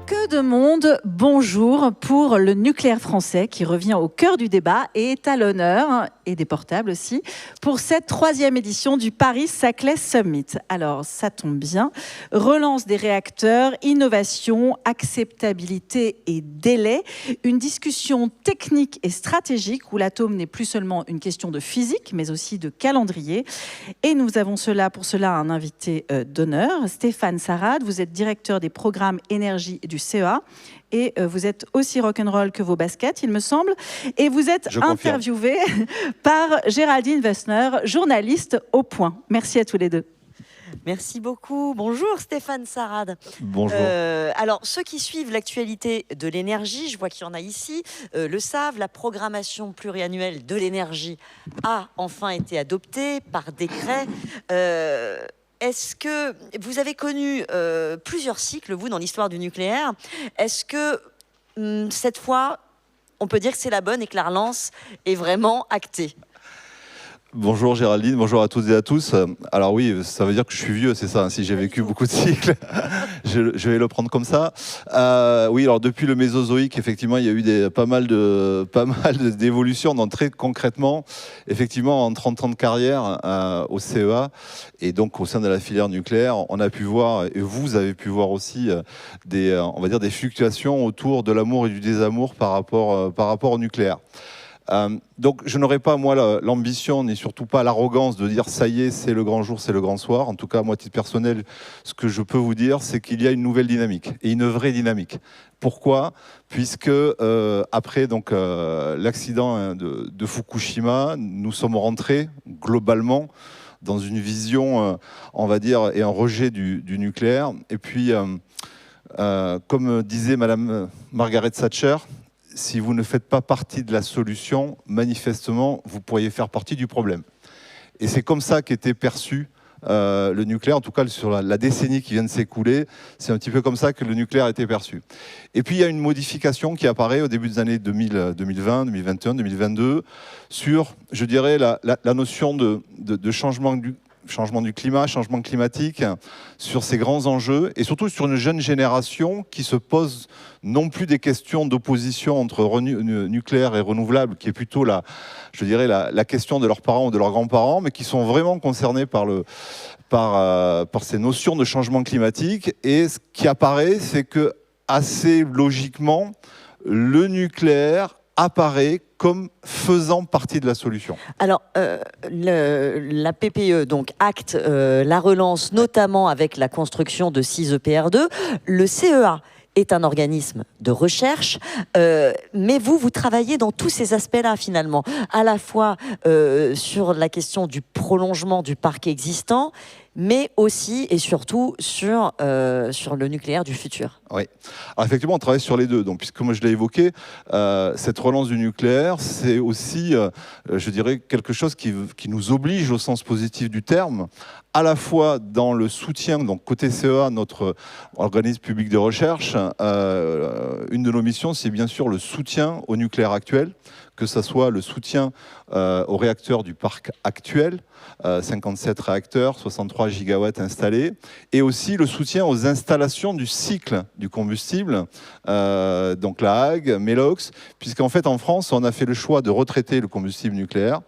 Que de monde, bonjour pour le nucléaire français qui revient au cœur du débat et est à l'honneur, et des portables aussi, pour cette 3e édition du Paris-Saclay Summit. Alors, ça tombe bien, relance des réacteurs, innovation, acceptabilité et délai, une discussion technique et stratégique où l'atome n'est plus seulement une question de physique, mais aussi de calendrier. Et nous avons pour cela un invité d'honneur, Stéphane Sarade. Vous êtes directeur des programmes énergie du CEA et vous êtes aussi rock'n'roll que vos baskets, il me semble. Et vous êtes interviewé par Géraldine Wessner, journaliste au Point. Merci à tous les deux. Merci beaucoup. Bonjour Stéphane Sarade. Bonjour. Alors, ceux qui suivent l'actualité de l'énergie, je vois qu'il y en a ici, le savent, la programmation pluriannuelle de l'énergie a enfin été adoptée par décret. Est-ce que vous avez connu plusieurs cycles, vous, dans l'histoire du nucléaire? Est-ce que cette fois, on peut dire que c'est la bonne et que la relance est vraiment actée? Bonjour Géraldine, bonjour à toutes et à tous. Alors oui, ça veut dire que je suis vieux, c'est ça, si j'ai vécu beaucoup de cycles, je vais le prendre comme ça. Oui, alors depuis le Mésozoïque, effectivement, il y a eu pas mal d'évolutions. Donc très concrètement, effectivement, en 30 ans de carrière au CEA, et donc au sein de la filière nucléaire, on a pu voir, et vous avez pu voir aussi, on va dire des fluctuations autour de l'amour et du désamour par rapport au nucléaire. Donc je n'aurais pas moi l'ambition ni surtout pas l'arrogance de dire ça y est, c'est le grand jour, c'est le grand soir. En tout cas, moi, à titre personnel, ce que je peux vous dire, c'est qu'il y a une nouvelle dynamique et une vraie dynamique. Pourquoi? Puisque après l'accident de Fukushima, nous sommes rentrés globalement dans une vision, on va dire, et un rejet du nucléaire. Et puis, comme disait Madame Margaret Thatcher, si vous ne faites pas partie de la solution, manifestement, vous pourriez faire partie du problème. Et c'est comme ça qu'était perçu le nucléaire, en tout cas sur la décennie qui vient de s'écouler, c'est un petit peu comme ça que le nucléaire était perçu. Et puis il y a une modification qui apparaît au début des années 2020, 2021, 2022, sur, je dirais, la notion de changement du climat, changement climatique, sur ces grands enjeux, et surtout sur une jeune génération qui se pose non plus des questions d'opposition entre nucléaire et renouvelable, qui est plutôt la question de leurs parents ou de leurs grands-parents, mais qui sont vraiment concernés par ces notions de changement climatique. Et ce qui apparaît, c'est que, assez logiquement, le nucléaire apparaît comme faisant partie de la solution. Alors, la PPE donc, acte la relance, notamment avec la construction de 6 EPR2. Le CEA est un organisme de recherche, mais vous travaillez dans tous ces aspects-là, finalement, à la fois sur la question du prolongement du parc existant, mais aussi et surtout sur le nucléaire du futur. Oui. Alors effectivement, on travaille sur les deux. Donc, puisque moi je l'ai évoqué, cette relance du nucléaire, c'est aussi, je dirais, quelque chose qui nous oblige au sens positif du terme, à la fois dans le soutien, donc côté CEA, notre organisme public de recherche, une de nos missions, c'est bien sûr le soutien au nucléaire actuel, que ce soit le soutien aux réacteurs du parc actuel, 57 réacteurs, 63 gigawatts installés, et aussi le soutien aux installations du cycle du combustible, donc La Hague, Melox, puisqu'en fait en France, on a fait le choix de retraiter le combustible nucléaire,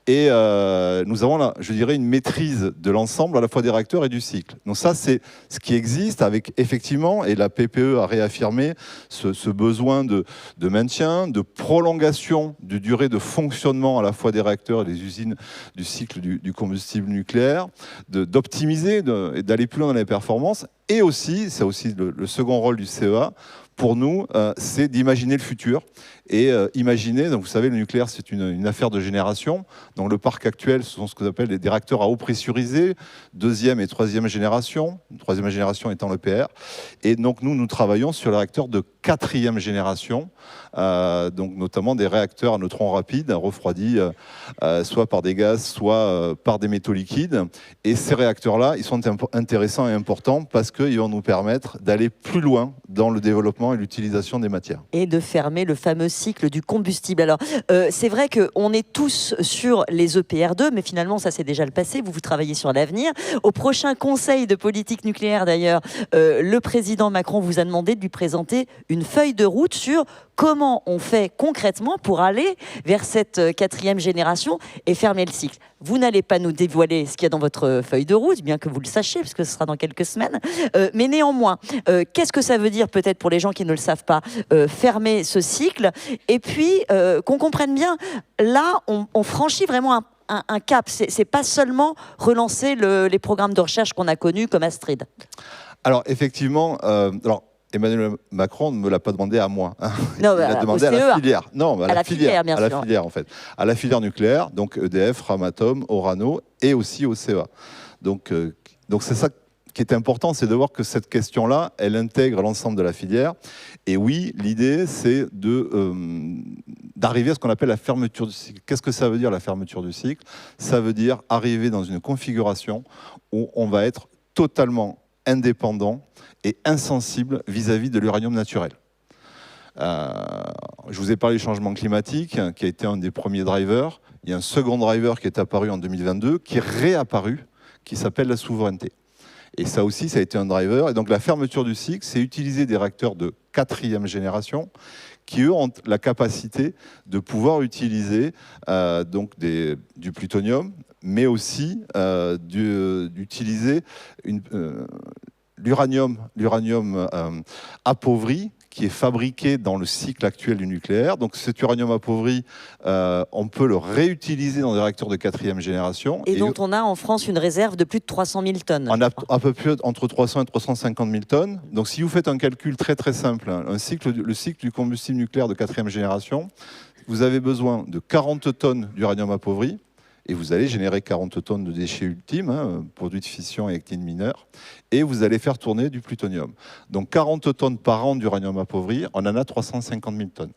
et nous avons là, je dirais, une maîtrise de l'ensemble à la fois des réacteurs et du cycle. Donc ça, c'est ce qui existe avec effectivement, et la PPE a réaffirmé ce besoin de maintien, de prolongation de durée de fonctionnement à la fois des réacteurs et des usines du cycle du combustible nucléaire, d'optimiser et d'aller plus loin dans les performances. Et aussi, c'est aussi le second rôle du CEA, pour nous, c'est d'imaginer le futur. Et imaginer, donc vous savez, le nucléaire, c'est une affaire de génération. Donc le parc actuel, ce sont ce qu'on appelle des réacteurs à eau pressurisée, 2e et 3e génération, 3e génération étant l'EPR. Et donc nous travaillons sur les réacteurs de 4e génération, donc notamment des réacteurs à neutrons rapides, refroidis soit par des gaz, soit par des métaux liquides. Et ces réacteurs-là, ils sont intéressants et importants parce qu'ils vont nous permettre d'aller plus loin dans le développement et l'utilisation des matières. Et de fermer le fameux cycle du combustible. Alors, c'est vrai qu'on est tous sur les EPR2, mais finalement, ça c'est déjà le passé. Vous travaillez sur l'avenir. Au prochain Conseil de politique nucléaire, d'ailleurs, le président Macron vous a demandé de lui présenter une feuille de route sur comment on fait concrètement pour aller vers cette 4e génération et fermer le cycle. Vous n'allez pas nous dévoiler ce qu'il y a dans votre feuille de route, bien que vous le sachiez, parce que ce sera dans quelques semaines. Mais néanmoins, qu'est-ce que ça veut dire peut-être pour les gens qui ne le savent pas, fermer ce cycle? Et puis, qu'on comprenne bien, là, on franchit vraiment un cap. C'est pas seulement relancer les programmes de recherche qu'on a connus comme Astrid. Alors, effectivement, Emmanuel Macron ne me l'a pas demandé à moi. Hein. Non, il l'a demandé à la filière. Non, à la filière, bien sûr. À la filière, en fait. À la filière nucléaire, donc EDF, Framatome, Orano et aussi au CEA. Donc c'est ça qui est important, c'est de voir que cette question-là, elle intègre l'ensemble de la filière. Et oui, l'idée, c'est d'arriver à ce qu'on appelle la fermeture du cycle. Qu'est-ce que ça veut dire, la fermeture du cycle? Ça veut dire arriver dans une configuration où on va être totalement indépendant et insensible vis-à-vis de l'uranium naturel. Je vous ai parlé du changement climatique, qui a été un des premiers drivers. Il y a un second driver qui est apparu en 2022, qui est réapparu, qui s'appelle la souveraineté. Et ça aussi, ça a été un driver. Et donc la fermeture du cycle, c'est utiliser des réacteurs de 4e génération qui, eux, ont la capacité de pouvoir utiliser du plutonium, mais aussi d'utiliser l'uranium appauvri, qui est fabriqué dans le cycle actuel du nucléaire. Donc cet uranium appauvri, on peut le réutiliser dans des réacteurs de 4e génération. Et dont on a en France une réserve de plus de 300 000 tonnes. On a à peu près entre 300 et 350 000 tonnes. Donc si vous faites un calcul très très simple, le cycle du combustible nucléaire de 4e génération, vous avez besoin de 40 tonnes d'uranium appauvri, et vous allez générer 40 tonnes de déchets ultimes, produits de fission et actines mineures, et vous allez faire tourner du plutonium. Donc 40 tonnes par an d'uranium appauvri, on en a 350 000 tonnes.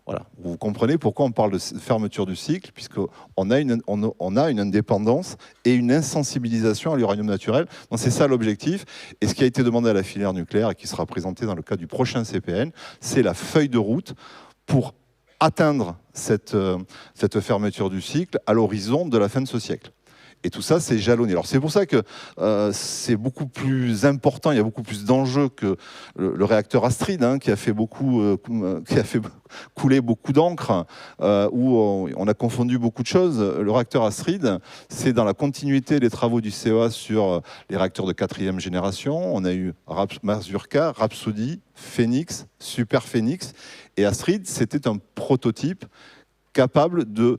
Voilà. Vous comprenez pourquoi on parle de fermeture du cycle, puisqu'on a une indépendance et une insensibilisation à l'uranium naturel. Donc c'est ça l'objectif. Et ce qui a été demandé à la filière nucléaire et qui sera présenté dans le cadre du prochain CPN, c'est la feuille de route pour atteindre cette fermeture du cycle à l'horizon de la fin de ce siècle. Et tout ça, c'est jalonné. Alors c'est pour ça que c'est beaucoup plus important, il y a beaucoup plus d'enjeux que le réacteur Astrid, qui a fait couler beaucoup d'encre, où on a confondu beaucoup de choses. Le réacteur Astrid, c'est dans la continuité des travaux du CEA sur les réacteurs de 4e génération. On a eu Mazurka, Rhapsody, Phoenix, Super Phoenix, et Astrid, c'était un prototype capable de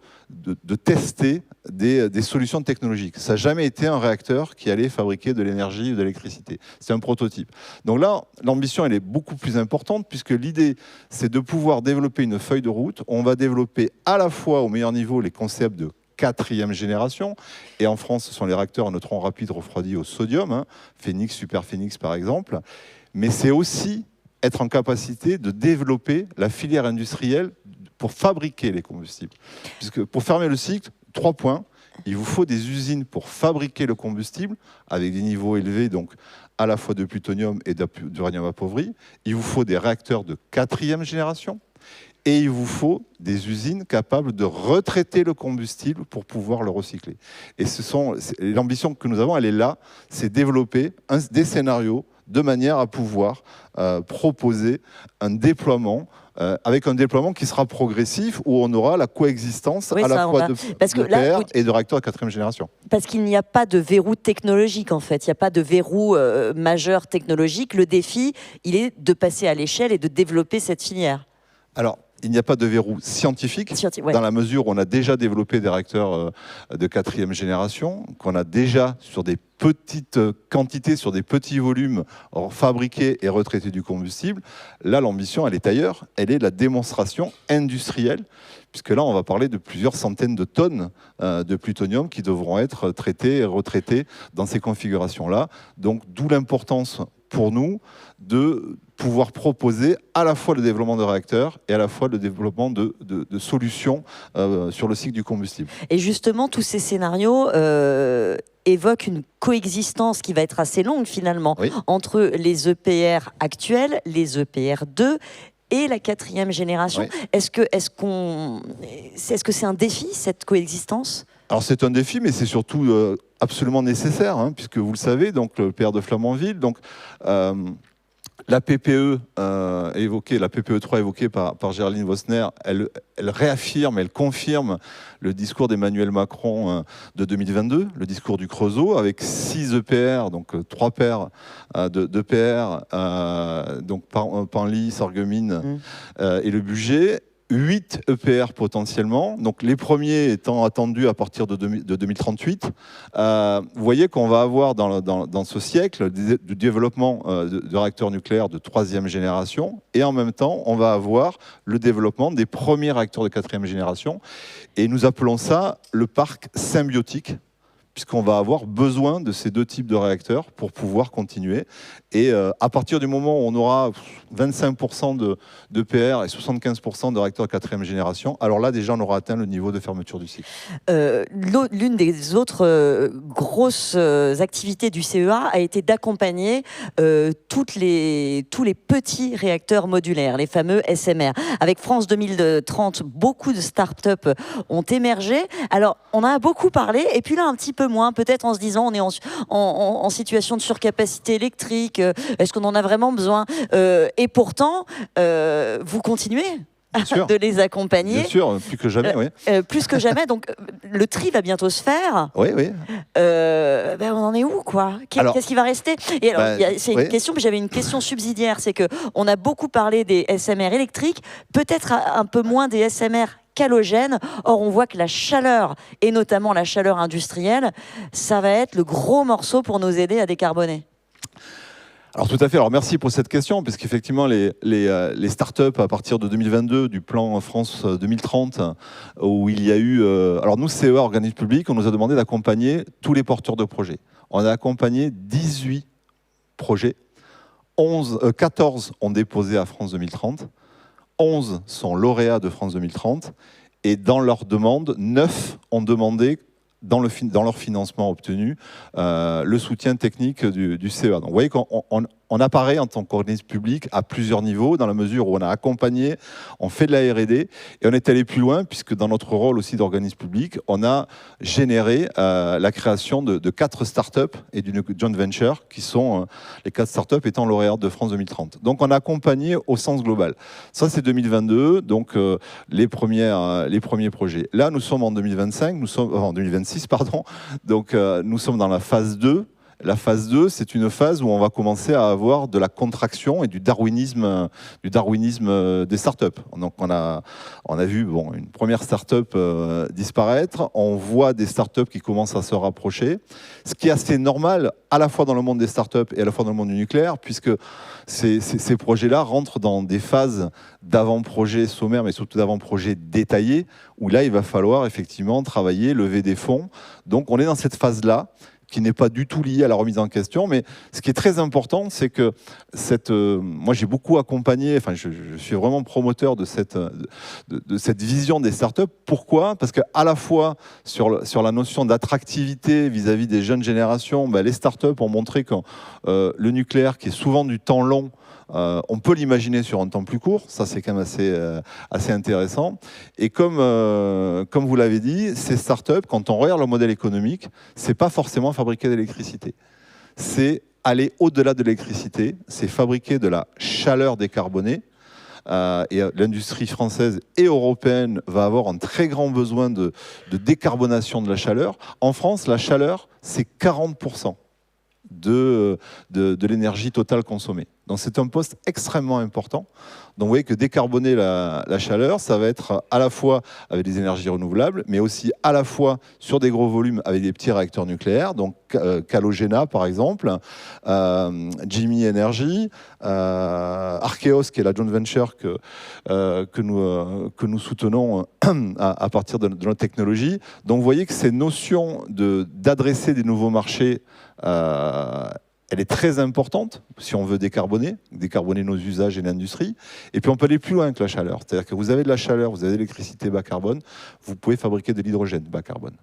tester des solutions technologiques. Ça n'a jamais été un réacteur qui allait fabriquer de l'énergie ou de l'électricité. C'est un prototype. Donc là, l'ambition, elle est beaucoup plus importante, puisque l'idée, c'est de pouvoir développer une feuille de route. On va développer à la fois au meilleur niveau les concepts de 4e génération, et en France, ce sont les réacteurs à neutrons rapides refroidis au sodium, Phoenix, Super Phoenix par exemple, mais c'est aussi être en capacité de développer la filière industrielle pour fabriquer les combustibles. Puisque pour fermer le cycle, 3 points, il vous faut des usines pour fabriquer le combustible avec des niveaux élevés, donc à la fois de plutonium et d'uranium appauvri. Il vous faut des réacteurs de 4e génération et il vous faut des usines capables de retraiter le combustible pour pouvoir le recycler. Et l'ambition que nous avons, elle est là, c'est développer des scénarios de manière à pouvoir proposer un déploiement avec un déploiement qui sera progressif, où on aura la coexistence à la fois de PR et de réacteurs de 4e génération. Parce qu'il n'y a pas de verrou technologique, en fait. Il n'y a pas de verrou majeur technologique. Le défi, il est de passer à l'échelle et de développer cette filière. Alors, il n'y a pas de verrou scientifique, dans la mesure où on a déjà développé des réacteurs de 4e génération, qu'on a déjà sur des petites quantités, sur des petits volumes, fabriqués et retraités du combustible. Là, l'ambition, elle est ailleurs. Elle est la démonstration industrielle, puisque là, on va parler de plusieurs centaines de tonnes de plutonium qui devront être traitées et retraitées dans ces configurations-là. Donc, d'où l'importance pour nous de pouvoir proposer à la fois le développement de réacteurs et à la fois le développement de solutions sur le cycle du combustible. Et justement, tous ces scénarios évoquent une coexistence qui va être assez longue finalement entre les EPR actuels, les EPR 2 et la 4e génération. Est-ce que c'est un défi, cette coexistence ? Alors c'est un défi, mais c'est surtout absolument nécessaire, hein, puisque vous le savez, donc le PR de Flamanville, donc la PPE évoquée, la PPE 3 évoquée par Géraldine Vosner, elle réaffirme, elle confirme le discours d'Emmanuel Macron de 2022, le discours du Creusot, avec 6 EPR, donc 3 paires d'EPR, donc Penly, Sarreguemines et le budget. 8 EPR potentiellement, donc les premiers étant attendus à partir de 2038. Vous voyez qu'on va avoir dans ce siècle du développement de réacteurs nucléaires de 3e génération, et en même temps, on va avoir le développement des premiers réacteurs de 4e génération, et nous appelons ça le parc symbiotique, puisqu'on va avoir besoin de ces 2 types de réacteurs pour pouvoir continuer. Et à partir du moment où on aura 25% de PR et 75% de réacteurs de 4e génération, alors là, déjà, on aura atteint le niveau de fermeture du cycle. L'une des autres grosses activités du CEA a été d'accompagner tous les petits réacteurs modulaires, les fameux SMR. Avec France 2030, beaucoup de start-up ont émergé. Alors, on en a beaucoup parlé, et puis là, un petit peu moins, peut-être en se disant on est en situation de surcapacité électrique, est-ce qu'on en a vraiment besoin, et pourtant, vous continuez de les accompagner. Bien sûr, plus que jamais, oui. Plus que jamais, donc le tri va bientôt se faire. Oui, oui. On en est où, quoi ? Qu'est-ce qui va rester ? Et alors, c'est une question, mais j'avais une question subsidiaire, c'est qu'on a beaucoup parlé des SMR électriques, peut-être un peu moins des SMR halogènes. Or, on voit que la chaleur, et notamment la chaleur industrielle, ça va être le gros morceau pour nous aider à décarboner. Alors tout à fait, alors merci pour cette question, parce qu'effectivement les startups à partir de 2022 du plan France 2030, où il y a eu... alors nous, CEA, organisme public, on nous a demandé d'accompagner tous les porteurs de projets. On a accompagné 18 projets, 14 ont déposé à France 2030, 11 sont lauréats de France 2030, et dans leur demande, 9 ont demandé, dans leur financement obtenu, le soutien technique du CEA. Donc vous voyez qu'on apparaît en tant qu'organisme public à plusieurs niveaux, dans la mesure où on a accompagné, on fait de la R&D, et on est allé plus loin, puisque dans notre rôle aussi d'organisme public, on a généré la création de 4 startups et d'une joint venture, qui sont les 4 startups étant lauréates de France 2030. Donc on a accompagné au sens global. Ça c'est 2022, donc les premiers projets. Là nous sommes en 2025, en 2026, pardon, donc nous sommes dans la phase 2. La phase 2, c'est une phase où on va commencer à avoir de la contraction et du darwinisme des startups. Donc on a vu une première startup disparaître, on voit des startups qui commencent à se rapprocher, ce qui est assez normal à la fois dans le monde des startups et à la fois dans le monde du nucléaire, puisque ces projets-là rentrent dans des phases d'avant-projet sommaire, mais surtout d'avant-projet détaillé, où là il va falloir effectivement travailler, lever des fonds. Donc on est dans cette phase-là, qui n'est pas du tout lié à la remise en question, mais ce qui est très important, c'est que moi j'ai beaucoup accompagné, enfin je suis vraiment promoteur de cette vision des startups. Pourquoi ? Parce qu'à la fois sur la notion d'attractivité vis-à-vis des jeunes générations, les startups ont montré que le nucléaire, qui est souvent du temps long, on peut l'imaginer sur un temps plus court, ça c'est quand même assez intéressant. Et comme vous l'avez dit, ces startups, quand on regarde le modèle économique, c'est pas forcément fabriquer de l'électricité. C'est aller au-delà de l'électricité, c'est fabriquer de la chaleur décarbonée. Et l'industrie française et européenne va avoir un très grand besoin de décarbonation de la chaleur. En France, la chaleur, c'est 40% de l'énergie totale consommée. Donc c'est un poste extrêmement important. Donc vous voyez que décarboner la chaleur, ça va être à la fois avec des énergies renouvelables, mais aussi à la fois sur des gros volumes avec des petits réacteurs nucléaires, donc Calogena par exemple, Jimmy Energy, Archeos qui est la joint venture que nous soutenons à partir de notre technologie. Donc vous voyez que ces notions d'adresser des nouveaux marchés elle est très importante si on veut décarboner nos usages et l'industrie. Et puis on peut aller plus loin que la chaleur. C'est-à-dire que vous avez de la chaleur, vous avez de l'électricité bas carbone, vous pouvez fabriquer de l'hydrogène bas carbone.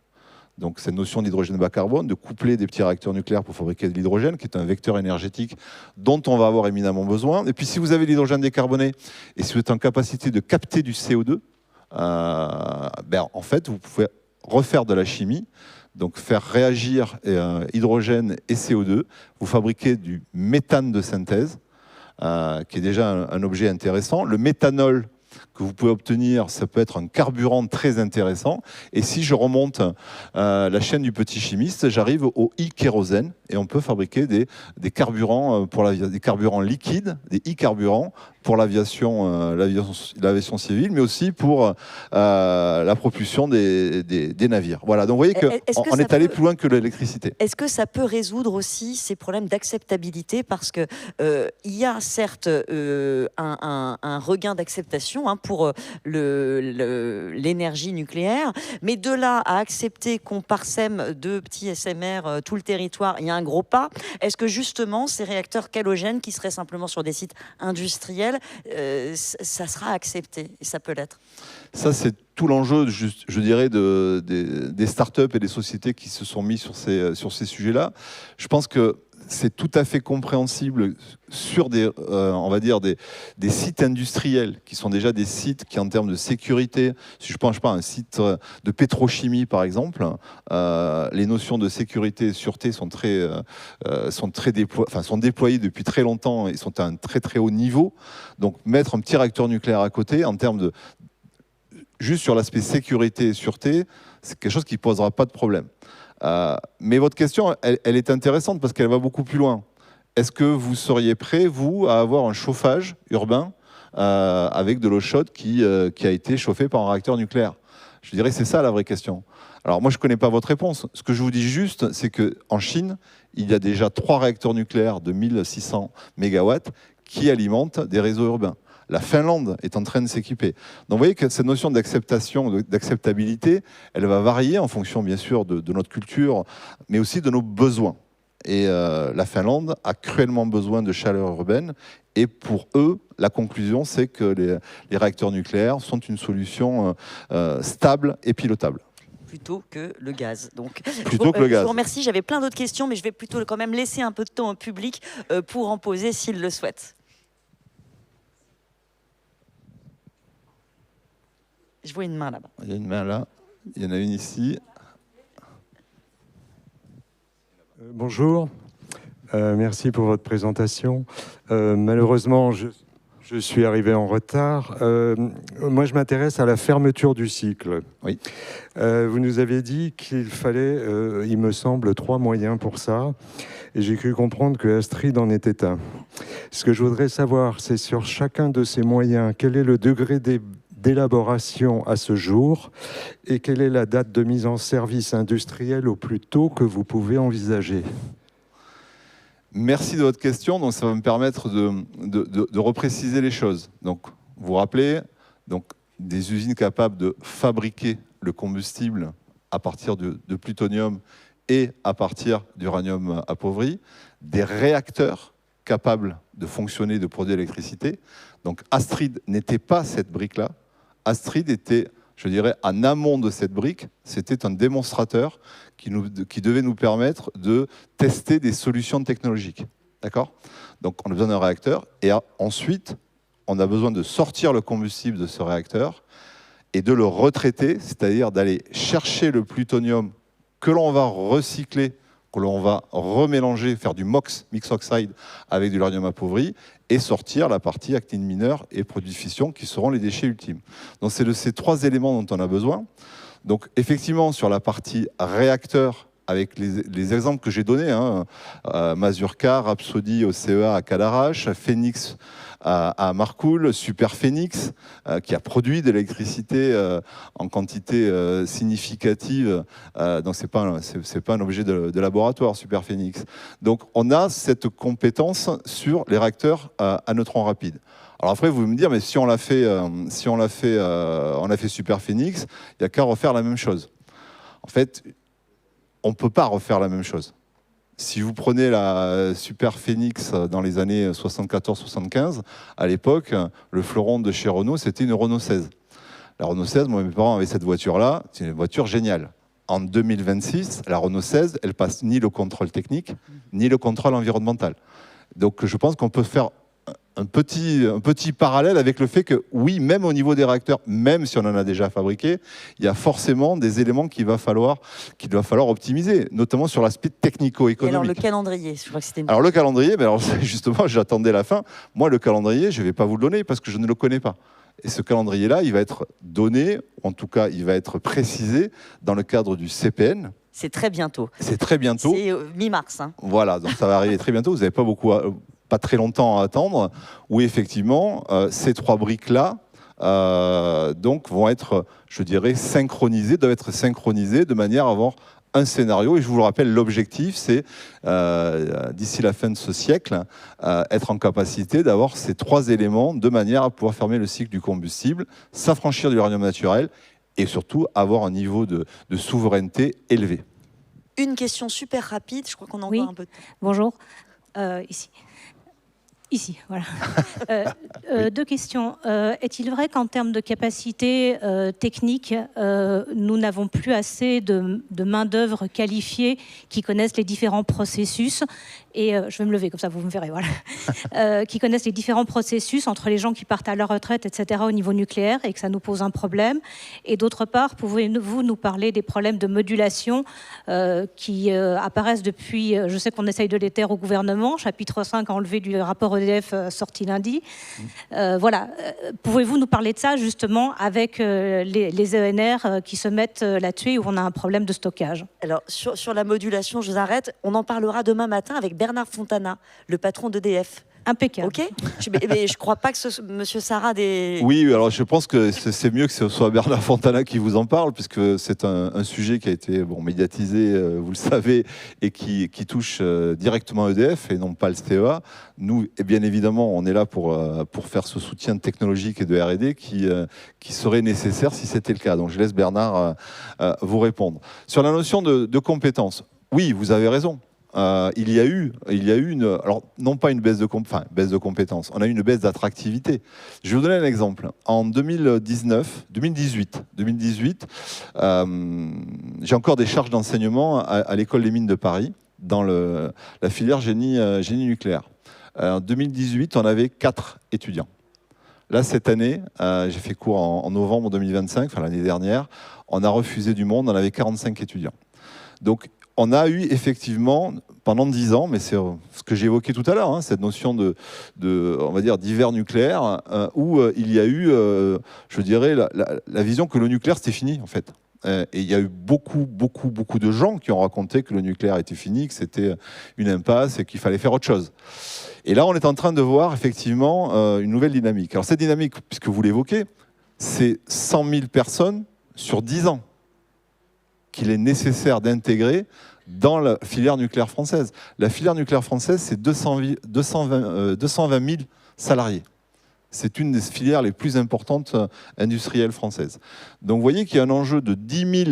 Donc cette notion d'hydrogène bas carbone, de coupler des petits réacteurs nucléaires pour fabriquer de l'hydrogène, qui est un vecteur énergétique dont on va avoir éminemment besoin. Et puis si vous avez l'hydrogène décarboné et si vous êtes en capacité de capter du CO2, en fait vous pouvez refaire de la chimie, donc faire réagir hydrogène et CO2, vous fabriquez du méthane de synthèse, qui est déjà un objet intéressant. Le méthanol que vous pouvez obtenir, ça peut être un carburant très intéressant. Et si je remonte la chaîne du petit chimiste, j'arrive au e-kérosène et on peut fabriquer des carburants des carburants liquides, des e-carburants pour l'aviation civile, mais aussi pour la propulsion des navires. Voilà, donc vous voyez qu'on est allé plus loin que l'électricité. Est-ce que ça peut résoudre aussi ces problèmes d'acceptabilité? Parce qu'il y a certes un regain d'acceptation pour l'énergie nucléaire, mais de là à accepter qu'on parsème de petits SMR tout le territoire, il y a un gros pas. Est-ce que justement ces réacteurs halogènes qui seraient simplement sur des sites industriels, ça sera accepté, et ça peut l'être? Ça, c'est tout l'enjeu, je dirais, des startups et des sociétés qui se sont mis sur ces sujets-là. Je pense que c'est tout à fait compréhensible sur on va dire des sites industriels qui sont déjà des sites qui, en termes de sécurité, si je pense pas à un site de pétrochimie par exemple, les notions de sécurité et sûreté sont déployées depuis très longtemps et sont à un très très haut niveau. Donc mettre un petit réacteur nucléaire à côté, en termes juste sur l'aspect sécurité et sûreté, c'est quelque chose qui ne posera pas de problème. Mais votre question, elle est intéressante parce qu'elle va beaucoup plus loin. Est-ce que vous seriez prêt, vous, à avoir un chauffage urbain avec de l'eau chaude qui a été chauffée par un réacteur nucléaire? Je dirais que c'est ça la vraie question. Alors moi, je ne connais pas votre réponse. Ce que je vous dis juste, c'est qu'en Chine, il y a déjà 3 réacteurs nucléaires de 1600 MW qui alimentent des réseaux urbains. La Finlande est en train de s'équiper. Donc vous voyez que cette notion d'acceptation, d'acceptabilité, elle va varier en fonction bien sûr de notre culture, mais aussi de nos besoins. Et la Finlande a cruellement besoin de chaleur urbaine. Et pour eux, la conclusion, c'est que les réacteurs nucléaires sont une solution stable et pilotable. Plutôt que le gaz. Donc, plutôt que le gaz. Je vous remercie. J'avais plein d'autres questions, mais je vais plutôt quand même laisser un peu de temps au public pour en poser s'il le souhaite. Je vois une main là-bas. Il y a une main là, il y en a une ici. Bonjour, merci pour votre présentation. Malheureusement, je suis arrivé en retard. Moi, je m'intéresse à la fermeture du cycle. Oui. Vous nous avez dit qu'il fallait, il me semble, 3 moyens pour ça. Et j'ai cru comprendre que Astrid en était un. Ce que je voudrais savoir, c'est sur chacun de ces moyens, quel est le degré d'élaboration à ce jour et quelle est la date de mise en service industriel au plus tôt que vous pouvez envisager? Merci de votre question. Donc, ça va me permettre de repréciser les choses. Donc, vous vous rappelez, donc, des usines capables de fabriquer le combustible à partir de plutonium et à partir d'uranium appauvri, des réacteurs capables de fonctionner, de produire l'électricité. Donc, Astrid n'était pas cette brique-là. Astrid était, je dirais, en amont de cette brique. C'était un démonstrateur qui devait nous permettre de tester des solutions technologiques. D'accord? Donc, on a besoin d'un réacteur. Et ensuite, on a besoin de sortir le combustible de ce réacteur et de le retraiter, c'est-à-dire d'aller chercher le plutonium que l'on va recycler, que l'on va remélanger, faire du MOX, mix oxide, avec de l'uranium appauvri, et sortir la partie actine mineure et produits de fission qui seront les déchets ultimes. Donc c'est de ces 3 éléments dont on a besoin. Donc effectivement, sur la partie réacteur, avec les exemples que j'ai donnés, Mazurka, Rhapsody au CEA à Cadarache, Phoenix à Marcoule, Super Phoenix, qui a produit de l'électricité en quantité significative. Donc c'est pas un objet de laboratoire, Super Phoenix. Donc on a cette compétence sur les réacteurs à neutrons rapides. Alors après, vous me dire, mais si on a fait Super Phoenix, il n'y a qu'à refaire la même chose. En fait, on ne peut pas refaire la même chose. Si vous prenez la Super Phoenix dans les années 74-75, à l'époque, le fleuron de chez Renault, c'était une Renault 16. La Renault 16, moi, mes parents avaient cette voiture-là, c'est une voiture géniale. En 2026, la Renault 16, elle passe ni le contrôle technique, ni le contrôle environnemental. Donc je pense qu'on peut faire un petit parallèle avec le fait que, oui, même au niveau des réacteurs, même si on en a déjà fabriqué, il y a forcément des éléments qu'il va falloir optimiser, notamment sur l'aspect technico-économique. Et alors le calendrier, je crois que c'était une... Alors le calendrier, ben alors, justement, j'attendais la fin. Moi, le calendrier, je ne vais pas vous le donner parce que je ne le connais pas. Et ce calendrier-là, il va être donné, en tout cas, il va être précisé dans le cadre du CPN. C'est très bientôt. C'est très bientôt. C'est mi-mars. Hein. Voilà, donc ça va arriver très bientôt. Vous n'avez pas très longtemps à attendre, où effectivement, ces 3 briques-là donc vont être, je dirais, synchronisées, doivent être synchronisées de manière à avoir un scénario. Et je vous le rappelle, l'objectif, c'est, d'ici la fin de ce siècle, être en capacité d'avoir ces 3 éléments de manière à pouvoir fermer le cycle du combustible, s'affranchir de l'uranium naturel et surtout avoir un niveau de souveraineté élevé. Une question super rapide, je crois qu'on en voit un peu. Bonjour, ici. Ici, voilà. 2 questions. Est-il vrai qu'en termes de capacité technique, nous n'avons plus assez de main-d'œuvre qualifiée qui connaissent les différents processus et je vais me lever, comme ça vous me verrez, voilà. Qui connaissent les différents processus entre les gens qui partent à la retraite, etc., au niveau nucléaire, et que ça nous pose un problème. Et d'autre part, pouvez-vous nous parler des problèmes de modulation qui apparaissent depuis, je sais qu'on essaye de les taire au gouvernement, chapitre 5 enlevé du rapport EDF sorti lundi. Voilà. Pouvez-vous nous parler de ça, justement, avec les ENR qui se mettent là-dessus et où on a un problème de stockage? Alors, sur la modulation, je vous arrête. On en parlera demain matin avec Bernard Fontana, le patron d'EDF. Impeccable. Ok. Mais je crois pas que Monsieur Sarah des... Oui, alors je pense que c'est mieux que ce soit Bernard Fontana qui vous en parle, puisque c'est un sujet qui a été médiatisé, vous le savez, et qui touche directement EDF et non pas le CEA. Nous, et bien évidemment, on est là pour faire ce soutien technologique et de R&D qui serait nécessaire si c'était le cas. Donc je laisse Bernard vous répondre. Sur la notion de compétences, oui, vous avez raison. Il y a eu alors non pas une baisse de compétences, on a eu une baisse d'attractivité. Je vais vous donner un exemple. En 2018, j'ai encore des charges d'enseignement à l'école des mines de Paris dans la filière génie nucléaire. En 2018, on avait 4 étudiants. Là, cette année, j'ai fait cours en novembre 2025, enfin l'année dernière, on a refusé du monde, on avait 45 étudiants. Donc, on a eu effectivement, pendant 10 ans, mais c'est ce que j'ai évoqué tout à l'heure, cette notion on va dire, d'hiver nucléaire, où il y a eu, je dirais, la vision que le nucléaire, c'était fini, en fait. Et il y a eu beaucoup de gens qui ont raconté que le nucléaire était fini, que c'était une impasse et qu'il fallait faire autre chose. Et là, on est en train de voir, effectivement, une nouvelle dynamique. Alors, cette dynamique, puisque vous l'évoquez, c'est 100 000 personnes sur 10 ans qu'il est nécessaire d'intégrer dans la filière nucléaire française. La filière nucléaire française, c'est 220 000 salariés. C'est une des filières les plus importantes industrielles françaises. Donc vous voyez qu'il y a un enjeu de 10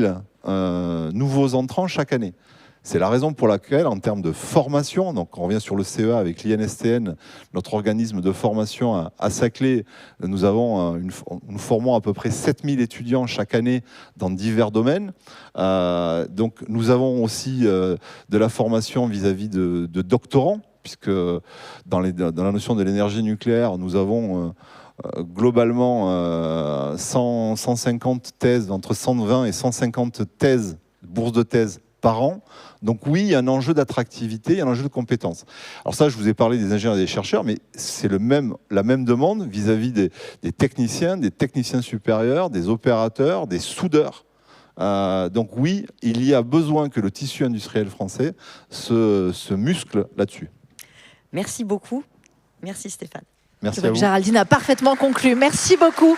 000 nouveaux entrants chaque année. C'est la raison pour laquelle, en termes de formation, donc on revient sur le CEA avec l'INSTN, notre organisme de formation à Saclay, nous formons à peu près 7000 étudiants chaque année dans divers domaines. Donc nous avons aussi de la formation vis-à-vis de doctorants, puisque dans la notion de l'énergie nucléaire, nous avons globalement 150 thèses, entre 120 et 150 thèses, bourses de thèse par an. Donc oui, il y a un enjeu d'attractivité, il y a un enjeu de compétences. Alors ça, je vous ai parlé des ingénieurs et des chercheurs, mais c'est la même demande vis-à-vis des techniciens supérieurs, des opérateurs, des soudeurs. Donc oui, il y a besoin que le tissu industriel français se muscle là-dessus. Merci beaucoup. Merci Stéphane. Merci à vous. Géraldine a parfaitement conclu. Merci beaucoup.